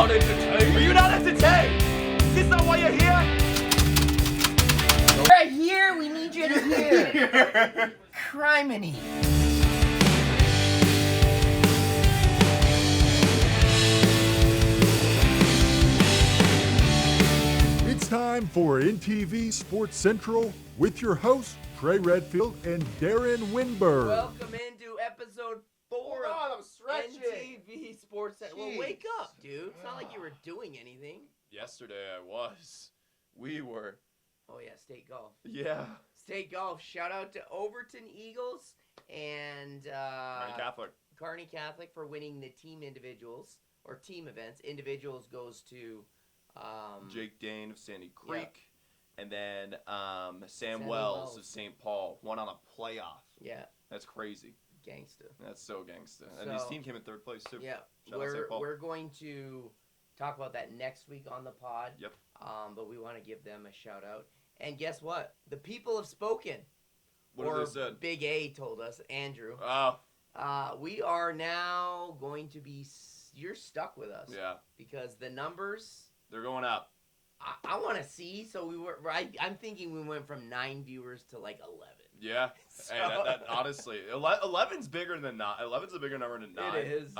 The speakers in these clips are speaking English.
not entertained. Are you not entertained? Is this not why you're here? Right here, we need you to hear. Criminy. It's time for NTV Sports Central with your hosts, Trey Redfield and Darren Winberg. Welcome into episode 4 I'm of stretching. NTV Sports Central. Well, wake up, dude. It's not like you were doing anything. Yesterday I was. We were. Oh, yeah, state golf. Yeah. State golf. Shout out to Overton Eagles and Kearney Catholic for winning the team individuals or team events. Individuals goes to Jake Dane of Sandy Creek. Yep. And then Sam Sam Wells Wells. of St. Paul won on a playoff. Yeah, That's crazy. gangsta. That's so gangsta. And his So- team came in third place too. Yeah, Shout out St. Paul. we're going to talk about that next week on the pod. Yep. But we want to give them a shout out. And guess what? The people have spoken. What or have they said? Big A told us, Andrew. Oh, We are now going to be. You're stuck with us. yeah. Because the numbers. They're going up. I want to see. So we were. I'm thinking we went from 9 viewers to like 11. Yeah. So- Hey, that honestly, 11's bigger than 9. 11's a bigger number than 9. It is.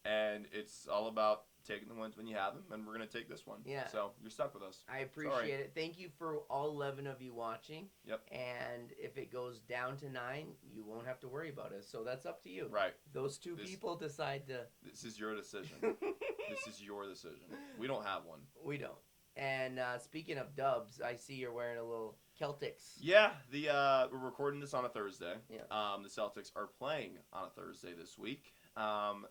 And it's all about taking the wins when you have them, and we're gonna take this one. Yeah. So you're stuck with us. I appreciate it. Thank you for all 11 of you watching. Yep. And if it goes down to 9, you won't have to worry about it. So that's up to you. Right. Those two people decide to. This is your decision. This is your decision. We don't have one. We don't. And speaking of dubs, I see you're wearing a little Celtics. Yeah. We're recording this on a Thursday. Yeah. The Celtics are playing on a Thursday this week.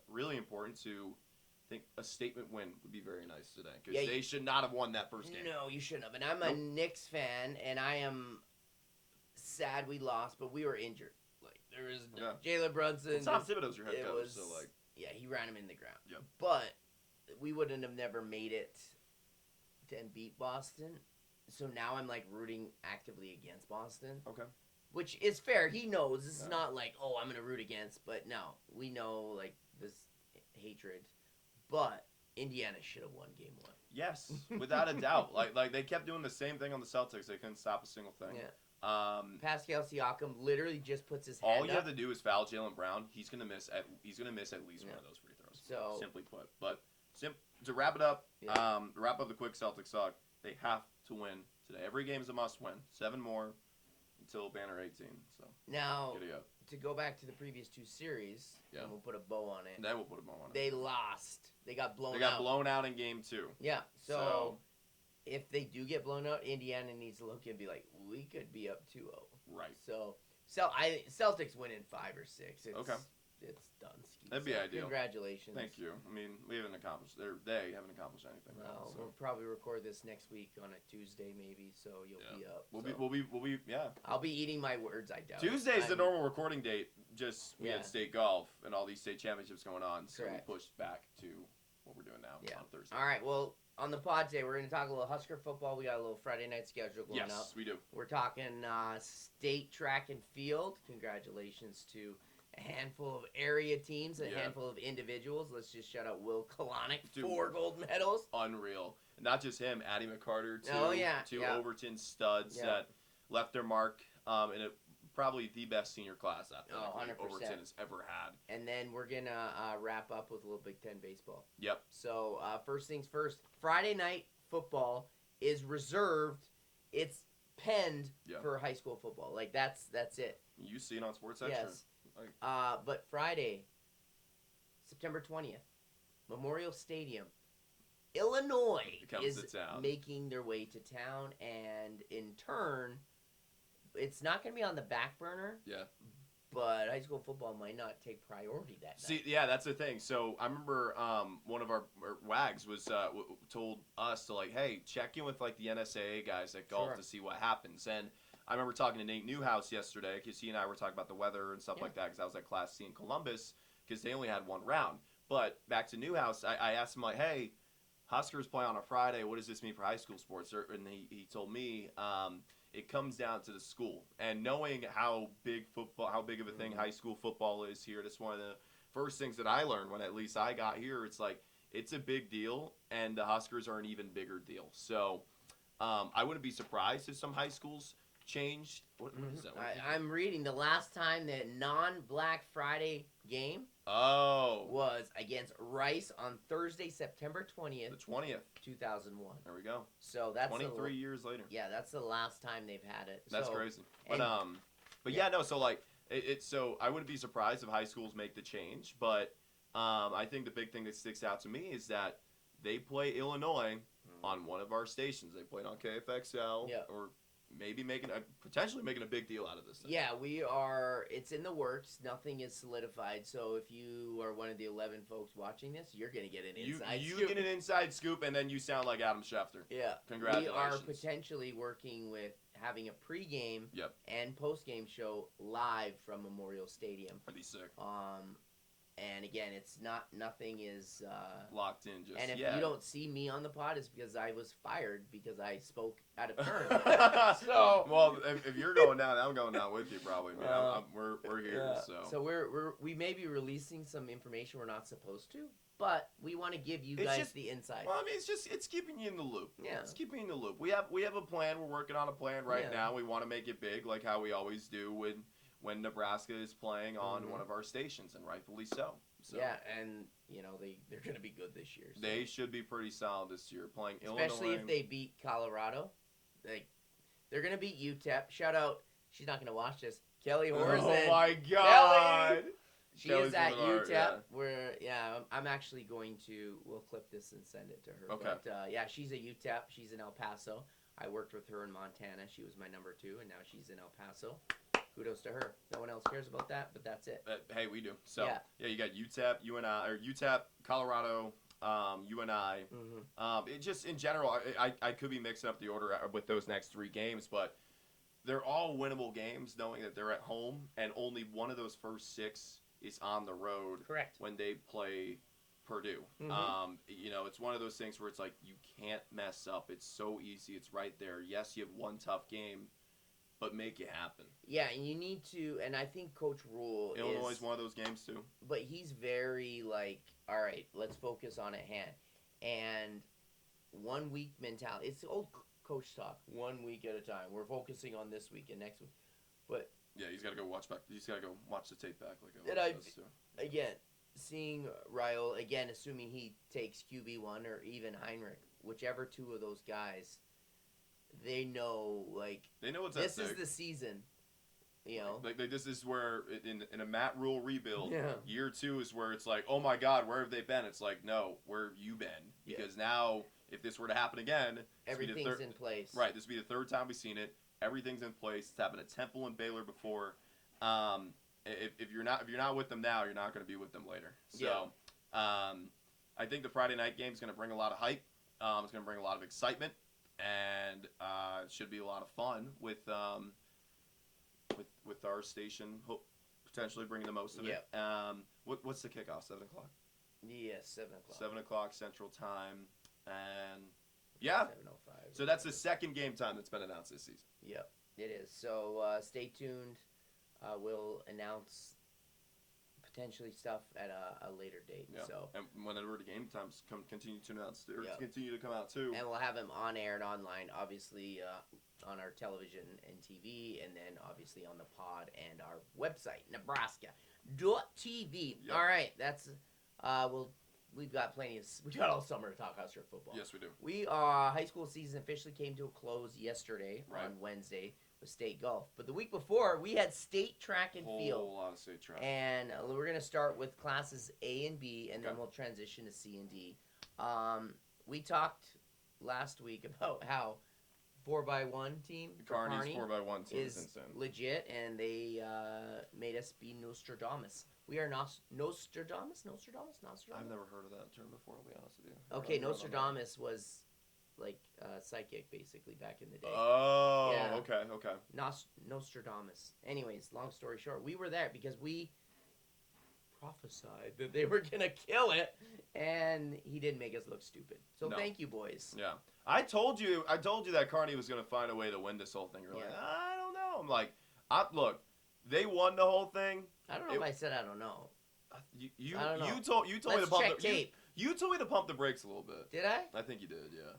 Really important to. I think a statement win would be very nice today because Yeah, they should not have won that first game. No, you shouldn't have. And I'm a Knicks fan, and I am sad we lost, but we were injured. Like there is Jalen Brunson. Tom Thibodeau's your head it coach, was- so like. Yeah, he ran him in the ground. Yep. But we wouldn't have never made it to beat Boston. So now I'm like rooting actively against Boston. Okay. Which is fair. He knows. This is Yeah. not like, oh, I'm going to root against. But no, we know like this hatred. But Indiana should have won game 1. Yes, without a doubt. Like they kept doing the same thing on the Celtics. They couldn't stop a single thing. Yeah. Pascal Siakam literally just puts his hand All you up. have to do is foul Jalen Brown. He's gonna miss at least one of those free throws. So simply put, but to wrap it up, Yeah. to wrap up the quick Celtics talk. They have to win today. Every game is a must win. 7 more until banner 18. So now, giddy up. to go back to the previous 2 series, Yeah. and we'll put a bow on it. And then we'll put them on. They lost. They got blown out. They got blown out in game 2. Yeah. So if they do get blown out, Indiana needs to look and be like, we could be up 2-0. Right. So Celtics win in 5 or 6. It's, Okay. It's done. Ski. That'd be ideal. Congratulations. Thank you. I mean, we haven't accomplished. They haven't accomplished anything. Well, so. we'll probably record this next week on a Tuesday, maybe. So you'll be up. We'll So be. Yeah. I'll be eating my words. I doubt. it. Tuesday's the I'm- normal recording date. Just we Yeah. had state golf and all these state championships going on, so Correct. we pushed back to what we're doing now Yeah. on Thursday. All right. Well, on the pod today, we're going to talk a little Husker football. We got a little Friday night schedule going up. Yes, we do. We're talking state track and field. Congratulations to a handful of area teams, a Yeah. handful of individuals. Let's just shout out Will Kalanick, Dude. 4 gold medals. Unreal. And not just him, Addie McCarter, two, Oh, yeah, two yeah. Overton studs Yeah. that left their mark in probably the best senior class that Oh, 100%. Overton has ever had. And then we're going to wrap up with a little Big Ten baseball. Yep. So first things first, Friday night football is reserved. It's penned Yeah. for high school football. Like that's it. You see it on Sports Extra. Yes. But Friday, September 20th, Memorial Stadium, Illinois It comes is to town. making their way to town, and in turn, it's not going to be on the back burner. Yeah. But high school football might not take priority that See, night. yeah, that's the thing. So I remember one of our WAGs was told us to like, hey, check in with like the NSAA guys at golf Sure. to see what happens. And I remember talking to Nate Newhouse yesterday because he and I were talking about the weather and stuff Yeah. like that because I was at Class C in Columbus because they only had one round. But back to Newhouse, I asked him like, hey, Huskers play on a Friday. What does this mean for high school sports? And he told me it comes down to the school and knowing how big of a thing high school football is here. That's one of the first things that I learned when at least I got here. It's like it's a big deal, and the Huskers are an even bigger deal. So I wouldn't be surprised if some high schools changed. What is that? I'm reading the last time the non-Black Friday game was against Rice on Thursday, September 20th. The 20th. 2001. There we go. So that's 23 years later. Yeah, that's the last time they've had it. That's crazy. But yeah, no. So like, so I wouldn't be surprised if high schools make the change. But I think the big thing that sticks out to me is that they play Illinois on one of our stations. They played on KFXL or maybe potentially making a big deal out of this thing. Yeah, we are. It's in the works. Nothing is solidified. So if you are one of the 11 folks watching this, you're going to get an inside scoop. You get an inside scoop, and then you sound like Adam Schefter. Yeah. Congratulations. We are potentially working with having a pregame and postgame show live from Memorial Stadium. That'd be sick. And again, nothing is locked in. And if you don't see me on the pod, it's because I was fired because I spoke out of turn. Well, if you're going down, I'm going down with you probably. Man. We're here. So we may be releasing some information we're not supposed to, but we want to give you guys the insight. Well, I mean, it's keeping you in the loop. Yeah, it's keeping you in the loop. We have a plan. We're working on a plan right now. We want to make it big, like how we always do when Nebraska is playing on one of our stations, and rightfully so. Yeah, and they're going to be good this year. So. They should be pretty solid this year, playing especially Illinois. If they beat Colorado. They're going to beat UTEP. Shout out, she's not going to watch this, Kelly Horsen. Oh my God! Kelly! She is at UTEP. I'm actually going to. We'll clip this and send it to her. Okay. But she's at UTEP. She's in El Paso. I worked with her in Montana. She was my number 2, and now she's in El Paso. Kudos to her. No one else cares about that, but that's it. Hey, we do. So you got UTEP, Colorado, UNI. It just in general, I could be mixing up the order with those next 3 games, but they're all winnable games, knowing that they're at home, and only one of those first 6 is on the road. Correct. When they play Purdue. It's one of those things where it's like you can't mess up. It's so easy. It's right there. Yes, you have one tough game, but make it happen. Yeah, and you need to, and I think Coach Rule Illinois is one of those games too. But he's very all right, let's focus on at hand. And 1 week mentality. It's old coach talk. 1 week at a time. We're focusing on this week and next week. But yeah, he's got to go watch back. He's got to go watch the tape back again, seeing Raul, again, assuming he takes QB1 or even Heinrich, whichever 2 of those guys, they know what's this is the season, this is where in a Matt Rule rebuild, year 2 is where it's like, oh my God, where have they been? It's like, no, where have you been? Because now if this were to happen again, everything's in place. Right, this would be the 3rd time we've seen it. Everything's in place. It's happened at Temple and Baylor before. If you're not with them now, you're not going to be with them later. So I think the Friday night game is going to bring a lot of hype. It's going to bring a lot of excitement. And it should be a lot of fun with our station, potentially bringing the most of it. What's the kickoff? 7:00? Yes, 7:00. 7:00 Central Time, and 7:05. So that's the 2nd game time that's been announced this season. Yep, it is. So stay tuned. We'll announce potentially stuff at a later date. Yeah. So and whenever the game times continue to announce continue to come out too. And we'll have them on air and online, obviously on our television and TV, and then obviously on the pod and our website, Nebraska.tv. Yep. All right, that's we've got all summer to talk Husker football. Yes, we do. High school season officially came to a close yesterday on Wednesday with state golf. But the week before, we had state track and field. A whole lot of state track. And we're going to start with classes A and B, and then we'll transition to C and D. We talked last week about how 4x1 team for Kearney's 4x1 team is legit, and they made us be Nostradamus. We are Nostradamus? I've never heard of that term before, I'll be honest with you. Okay, Nostradamus was psychic, basically, back in the day. Oh, yeah. Okay. Nostradamus. Anyways, long story short, we were there because we prophesied that they were going to kill it, and he didn't make us look stupid. So thank you, boys. Yeah. I told you that Kearney was going to find a way to win this whole thing. You're like, I don't know. I'm like, look, they won the whole thing. I don't know if I said I don't know. You told me to pump the tape. You told me to pump the brakes a little bit. Did I? I think you did, yeah.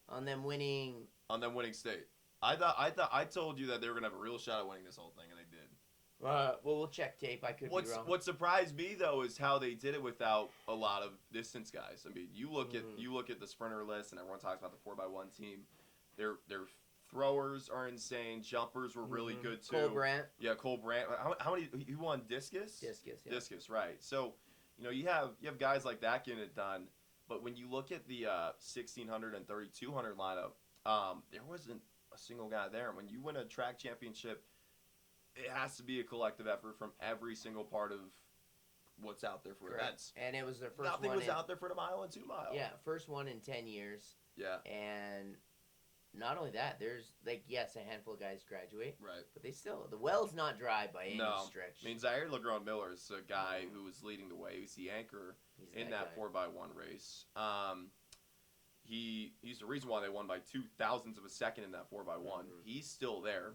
On them winning. On them winning state. I told you that they were gonna have a real shot at winning this whole thing, and they did. Well, we'll check tape. I could be wrong. What surprised me though is how they did it without a lot of distance guys. I mean, you look at the sprinter list, and everyone talks about the 4x1 team. Their throwers are insane. Jumpers were really good too. Cole Brandt. Yeah, Cole Brandt. How many? He won discus. Discus. Yeah. Discus, right? So, you have guys like that getting it done. But when you look at the 1600 and 3200 lineup, there wasn't a single guy there. When you win a track championship, it has to be a collective effort from every single part of what's out there for events. And it was their first Nothing one. was out there for the mile and 2 mile. Yeah, first one in 10 years. Yeah. And not only that, there's yes, a handful of guys graduate. Right. But the well's not dry by any stretch. I mean, Zaire Legrand Miller is a guy who was leading the way. He's the anchor in that 4x1 race. He's the reason why they won by 0.02 of a second in that 4x1. He's still there.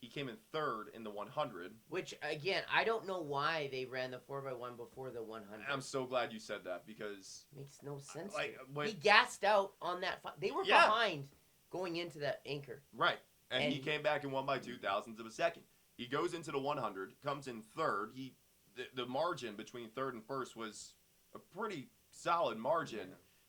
He came in third in the 100. Which, again, I don't know why they ran the 4x1 before the 100. I'm so glad you said that because... Makes no sense. He gassed out on that... They were behind going into that anchor. Right. And he came back and won by 0.02 of a second. He goes into the 100, comes in third. The margin between third and first was a pretty solid margin.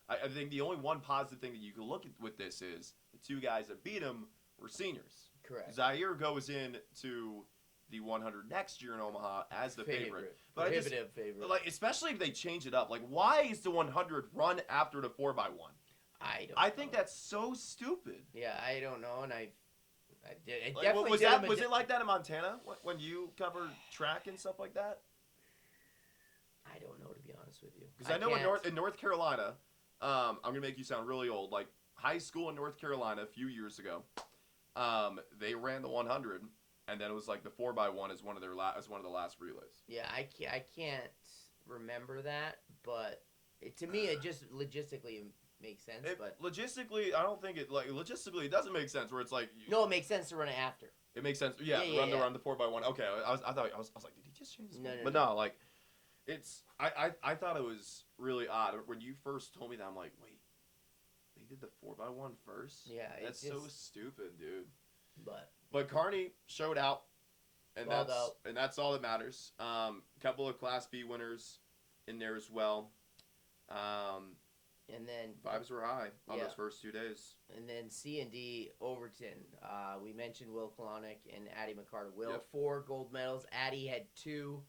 Yeah. I think the only one positive thing that you can look at with this is the two guys that beat him were seniors. Correct. Zaire goes in to the 100 next year in Omaha as the favorite. But prohibitive favorite. Like, especially if they change it up. Like, why is the 100 run after the 4x1? I think that's so stupid. Yeah, I don't know, and I did. Was it like that in Montana when you covered track and stuff like that? I don't know, to be honest with you. Because I know in North Carolina, I'm gonna make you sound really old. Like high school in North Carolina a few years ago, they ran the 100, and then it was like the 4x1 as one of the last relays. Yeah, I can't remember that, but to me it just logistically makes sense. But logistically, I don't think it logistically it doesn't make sense. Where it's like no, it makes sense to run it after. It makes sense. Yeah, run the 4x1. Okay, I was like, did he just change this? No, but no, like it's I thought it was really odd when you first told me that. I'm like, wait, they did the 4x1 first? Yeah, that's so stupid, dude. But Carney showed out, and that's all that matters. Couple of Class B winners in there as well. And then vibes were high on those first 2 days. And then C and D Overton. We mentioned Will Kalanick and Addie McCarter. Will 4 gold medals. Addie had 2.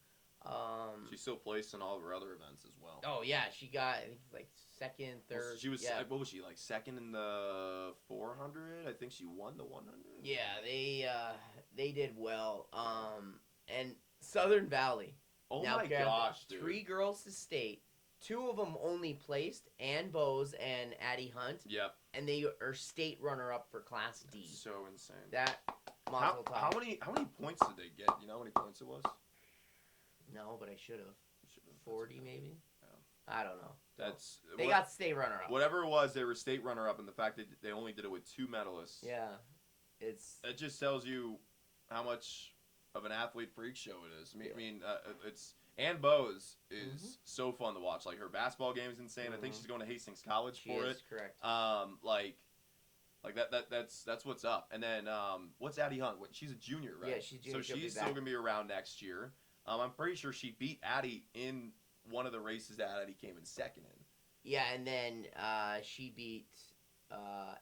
She still placed in all of her other events as well. Oh yeah, she got I think like second, third. She was what was she like second in the 400? I think she won the 100. Yeah, they did well. And Southern Valley. Oh now, my gosh, dude. 3 girls to state. 2 of them only placed, Ann Bowes and Addie Hunt. Yep. And they are state runner-up for Class D. That's so insane. That mazel tov. How many points did they get? You know how many points it was? No, but I should have. 40 maybe? Yeah. I don't know. They got state runner-up. Whatever it was, they were state runner-up, and the fact that they only did it with 2 medalists. Yeah. It just tells you how much of an athlete freak show it is. I mean, it's... Ann Bowes is so fun to watch. Like, her basketball game is insane. I think she's going to Hastings College for it. Correct. That's what's up. And then what's Addie Hunt? She's a junior, right? Yeah, she's junior. So she's still going to be around next year. I'm pretty sure she beat Addie in one of the races that Addie came in second in. Yeah, and then she beat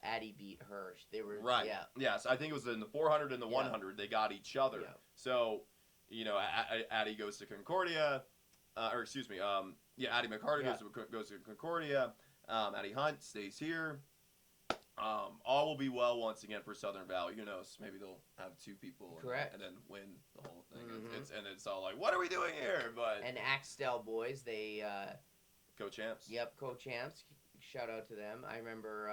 Addie beat her. They were right. Yeah. Yes, I think it was in the 400 and the 100 they got each other. Yeah. So, Addie goes to Concordia, Addie McCarter goes to Concordia. Addie Hunt stays here. All will be well once again for Southern Valley. Who knows? Maybe they'll have 2 people, and then win the whole thing. It's all like, what are we doing here? But Axtell boys, they co-champs. Yep, co-champs. Shout out to them. I remember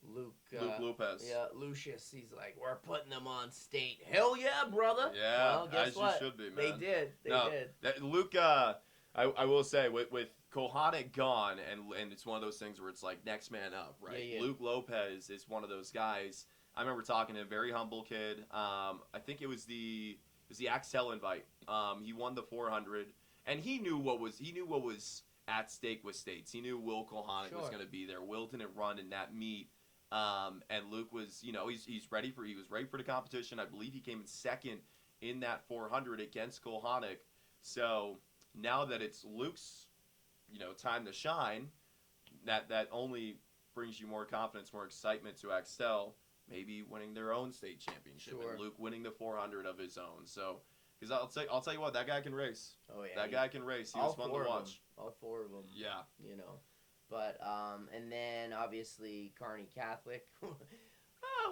Luke Lopez. Yeah, Lucius. He's like, we're putting them on state. Hell yeah, brother. Yeah, well, guess as what? you should be, man. They did. Luke. I will say with Kohanic gone, and it's one of those things where it's like next man up, right? Yeah. Luke Lopez is one of those guys. I remember talking to him, very humble kid. I think it was the Axtell invite. He won the 400, and he knew what was at stake with states. He knew Will Kohanic was going to be there. Will didn't run in that meet. And Luke was, he's ready for the competition. I believe he came in second in that 400 against Kohanic. So now that it's Luke's, time to shine, that only brings you more confidence, more excitement to Axtell, maybe winning their own state championship, and Luke winning the 400 of his own. So, because I'll tell you what, that guy can race. Oh yeah, that guy can race. He was fun to watch. All four of them. Yeah. But and then obviously Kearney Catholic.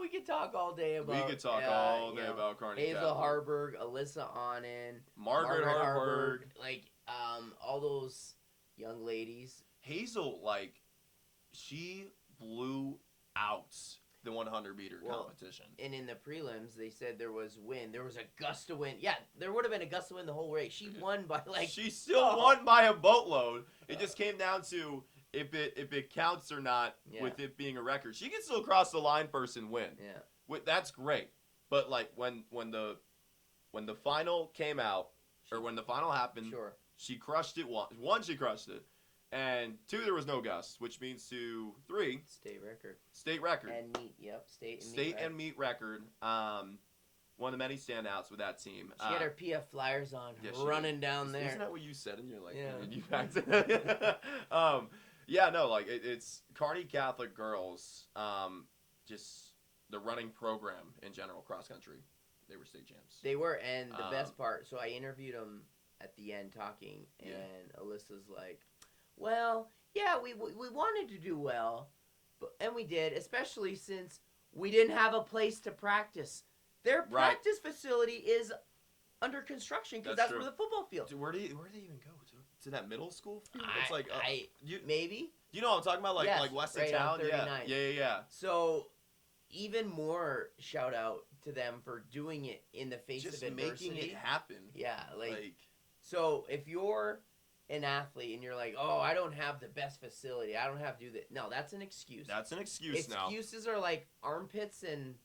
We could talk all day about. We could talk all day about Kearney Hazel Catholic. Harburg, Alyssa Onnen, Margaret Harburg, all those young ladies. Hazel, she blew out the 100 meter competition. And in the prelims, they said there was wind. There was a gust of wind. Yeah, there would have been a gust of wind the whole race. She won by She still won by a boatload. It just came down to if it counts or not with it being a record. She can still cross the line first and win. Yeah. That's great. But when the final came out, or when the final happened, she crushed it. One, she crushed it. And 2, there was no gust, which means 3, State record. State record. And meet, yep. State and meet record. One of the many standouts with that team. She had her PF Flyers on, running down there. Isn't that what you said? And you're like, yeah. You backed it. It's Kearney Catholic girls, just the running program in general, cross country. They were state champs. They were, and the best part, so I interviewed them at the end talking, and Alyssa's like, well, yeah, we wanted to do well, and we did, especially since we didn't have a place to practice. Their practice facility is under construction because that's where the football field. Dude, where do they even go to that middle school field? It's maybe. You know what I'm talking about, like west of town. Yeah. So, even more shout out to them for doing it in the face of adversity. Making it happen. Yeah, so if you're an athlete and you're like, oh, I don't have the best facility, I don't have to do that. No, that's an excuse. That's an excuse now. Excuses are like armpits and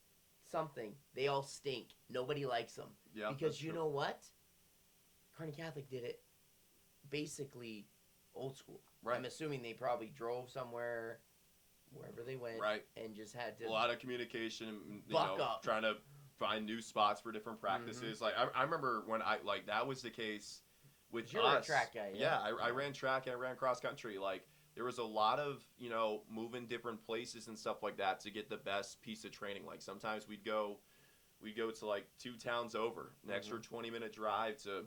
something. They all stink. Nobody likes them. Yeah. Because you know what? Kearney Catholic did it basically old school. Right. I'm assuming they probably drove somewhere, wherever they went, and just had to. A lot of communication, up. Trying to find new spots for different practices. Mm-hmm. I remember when that was the case with You're us. a track guy. Yeah, I ran track and I ran cross country. There was a lot of, moving different places and stuff like that to get the best piece of training. Sometimes we'd go to 2 towns over, an extra 20-minute drive to,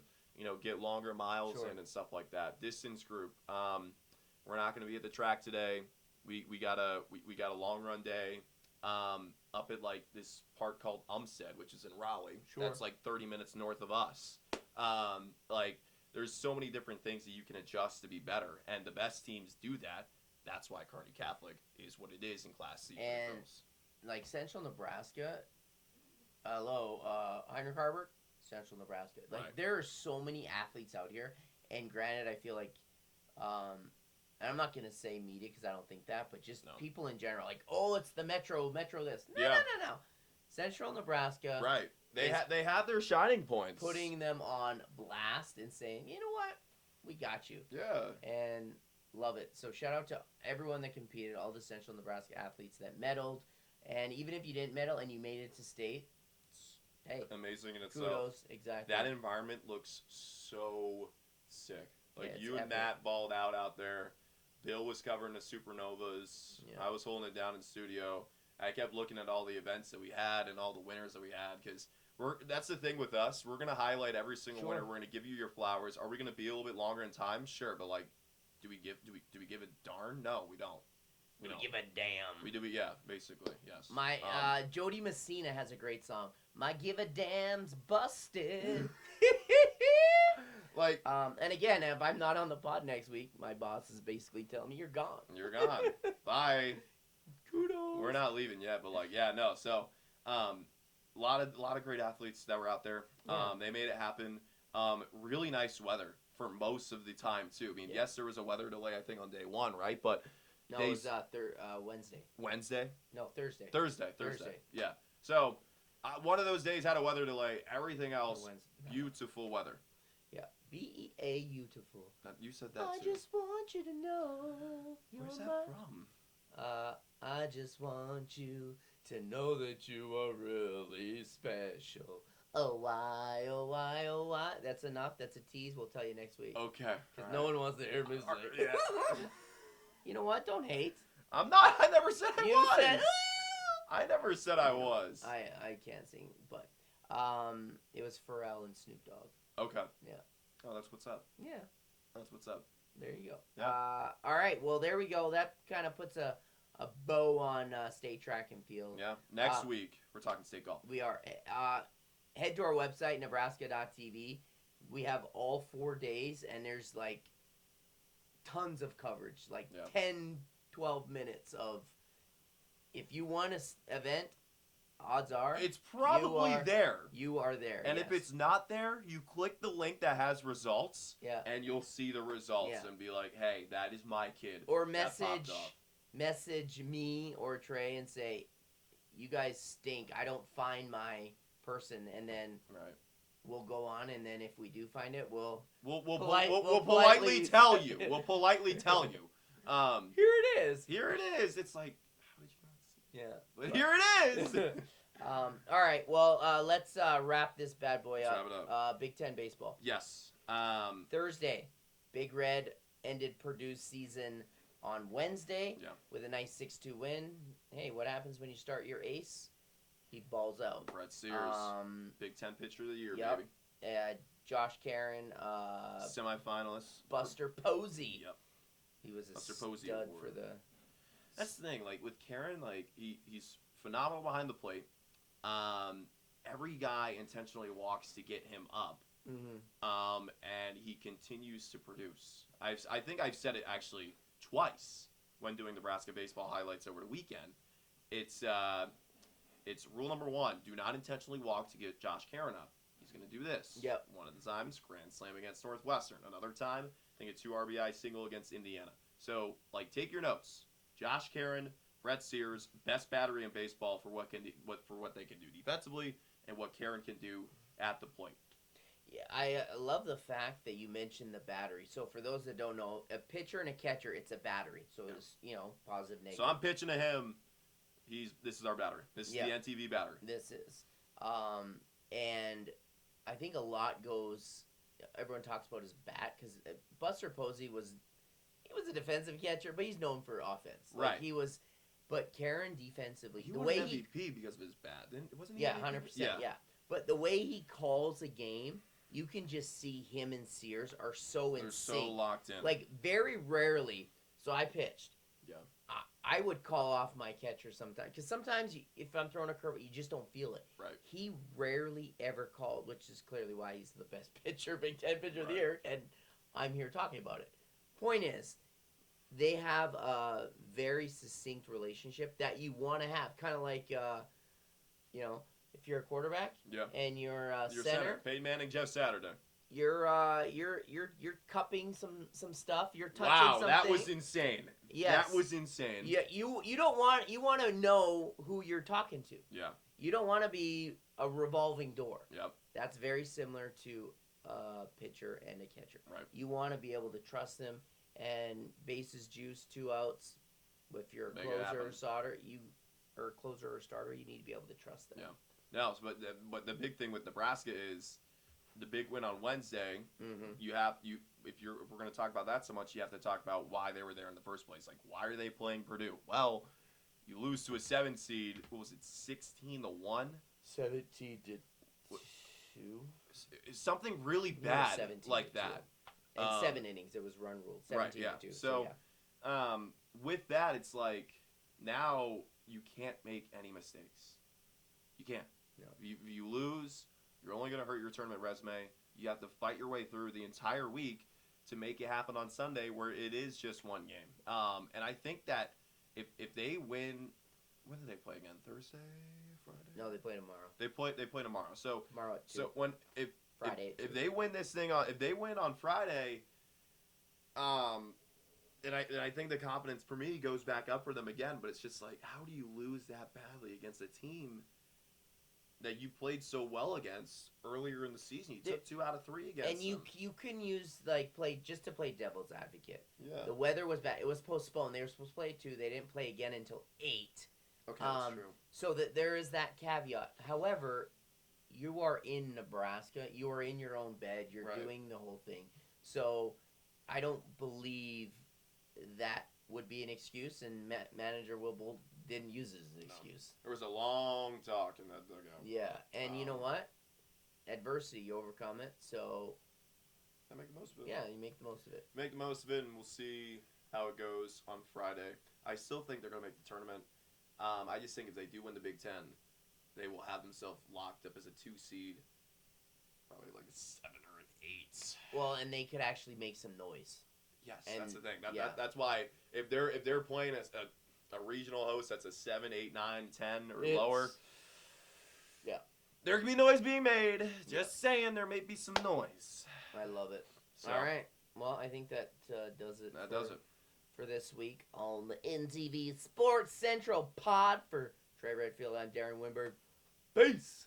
get longer miles in and stuff like that. Distance group. We're not going to be at the track today. We got a long run day up at this park called Umstead, which is in Raleigh. Sure. That's 30 minutes north of us. There's so many different things that you can adjust to be better, and the best teams do that. That's why Kearney Catholic is what it is in Class C. And Central Nebraska, Heinrich Harburg, Central Nebraska. There are so many athletes out here, and granted, I feel like, and I'm not gonna say media because I don't think that, but just people in general, it's the Metro this. No. Central Nebraska. Right. They have their shining points. Putting them on blast and saying, you know what, we got you. Yeah. And love it. So shout out to everyone that competed, all the Central Nebraska athletes that medaled, and even if you didn't medal and you made it to state, hey, amazing in itself. Kudos, exactly. That environment looks so sick. You and epic. Matt balled out there. Bill was covering the Supernovas. Yeah. I was holding it down in studio. I kept looking at all the events that we had and all the winners that we had because that's the thing with us. We're gonna highlight every single winner. We're gonna give you your flowers. Are we gonna be a little bit longer in time? Sure, but do we give a darn? No, we don't. We give a damn. We do, basically, yes. My Jody Messina has a great song. My give a damn's busted. And again, if I'm not on the pod next week, my boss is basically telling me you're gone. You're gone. Bye. Kudos. We're not leaving yet, but no. So, a lot of great athletes that were out there. Yeah. They made it happen. Really nice weather for most of the time too. I mean, yes, there was a weather delay I think on day 1, right? But no, it was Wednesday. Wednesday? No, Thursday. Thursday. Yeah. So, one of those days had a weather delay. Everything else, beautiful weather. Yeah. Beautiful. You said that I too. just want you to know you're Where's my... that from? I just want you to know that you are really special. Oh, why, oh, why, oh, why. That's enough. That's a tease. We'll tell you next week. Okay. Because no one wants to hear me say Yeah. You know what? Don't hate. I'm not. I never said I You was. said... I never said I was. I can't sing, but it was Pharrell and Snoop Dogg. Okay. Yeah. Oh, that's what's up. Yeah. That's what's up. There you go. Yeah. All right. Well, there we go. That kind of puts a bow on state track and field. Yeah. Next week, we're talking state golf. We are. Head to our website, nebraska.tv. We have all 4 days, and there's like tons of coverage, like 10, 12 minutes of. If you want an event, odds are it's probably there. You are there. And yes. if it's not there, you click the link that has results. Yeah. And you'll see the results and be like, "Hey, that is my kid." Or message me or Trey and say, "You guys stink. I don't find my person," and then we'll go on. And then if we do find it, we'll politely tell you. We'll politely tell you. Here it is. Here it is. It's like, how did you not see? Yeah. But here it is. All right. Well, let's wrap this bad boy up. Wrap it up. Big Ten baseball. Yes. Thursday, Big Red ended Purdue's season on Wednesday with a nice 6-2 win. Hey, what happens when you start your ace? He balls out. Brett Sears, Big Ten Pitcher of the Year, baby. Josh Karen, semifinalist. Buster Posey. Yep. He was a Buster Posey stud award. for the. That's the thing. Like with Karen, like he's phenomenal behind the plate. Every guy intentionally walks to get him up. Mm-hmm. And he continues to produce. I think I've said it actually twice when doing Nebraska baseball highlights over the weekend. It's rule number 1: do not intentionally walk to get Josh Karen up. He's going to do this. Yep. One of the times, grand slam against Northwestern. Another time, I think a 2 RBI single against Indiana. So, like, take your notes. Josh Karen, Brett Sears, best battery in baseball for what they can do defensively and what Karen can do at the plate. Yeah, I love the fact that you mentioned the battery. So for those that don't know, a pitcher and a catcher, it's a battery. So it's positive, negative. So I'm pitching to him. This is our battery. This is the NTV battery. This is, and I think a lot goes. Everyone talks about his bat because Buster Posey was a defensive catcher, but he's known for offense. Like right. He was, but Karen defensively, he the won way MVP because of his bat. Wasn't he? Yeah, MVP? 100%. Yeah. But the way he calls a game, you can just see him and Sears are so in sync. They're so locked in. Like very rarely. So I pitched. Yeah. I would call off my catcher sometimes because sometimes if I'm throwing a curve, you just don't feel it. Right. He rarely ever called, which is clearly why he's the best pitcher, Big Ten pitcher of the year, and I'm here talking about it. Point is, they have a very succinct relationship that you want to have, kind of like, if you're a quarterback, and you're center. Peyton Manning, Jeff Saturday. You're cupping some stuff. You're touching something. Wow, that was insane. Yes. That was insane. Yeah, you want to know who you're talking to. Yeah. You don't want to be a revolving door. Yep. That's very similar to a pitcher and a catcher. Right. You want to be able to trust them, and bases juice, 2 outs. If you're a closer or starter, you need to be able to trust them. Yeah. No, but the big thing with Nebraska is the big win on Wednesday. Mm-hmm. If we're going to talk about that so much, you have to talk about why they were there in the first place. Like, why are they playing Purdue? Well, you lose to a 7 seed. What was it, 16-1? 17-2. Something really bad like that. And 7 innings. It was run rule. 17-2. So with that, it's like now you can't make any mistakes. You can't. No. You lose, you're only going to hurt your tournament resume. You have to fight your way through the entire week to make it happen on Sunday, where it is just one game. And I think that if they win, when do they play again? Thursday, Friday? No, they play tomorrow. They play tomorrow. So tomorrow at 2. So if they win this thing if they win on Friday, and I think the confidence for me goes back up for them again. But it's just like, how do you lose that badly against a team that you played so well against earlier in the season. You took 2 out of 3 against And you can use play just to play devil's advocate. Yeah. The weather was bad. It was postponed. They were supposed to play at 2. They didn't play again until 8. Okay, that's true. So that there is that caveat. However, you are in Nebraska. You are in your own bed. You're Right. doing the whole thing. So I don't believe that would be an excuse, and manager Will Bolt didn't use it as an excuse. There was a long talk in that dugout. Yeah, and you know what? Adversity, you overcome it. So I make the most of it. yeah, you make the most of it. Make the most of it, and we'll see how it goes on Friday. I still think they're going to make the tournament. I just think if they do win the Big Ten, they will have themselves locked up as a 2 seed, probably like a 7 or an 8. Well, and they could actually make some noise. Yes, And, that's the thing. yeah. That's why if they're playing as a regional host that's a 7, 8, 9, 10 or It's- lower, yeah, there can be noise being made. Just saying, there may be some noise. I love it. So, All right. Well, I think that does it. That does it. For this week on the NTV Sports Central pod for Trey Redfield. I'm Darren Winberg. Peace.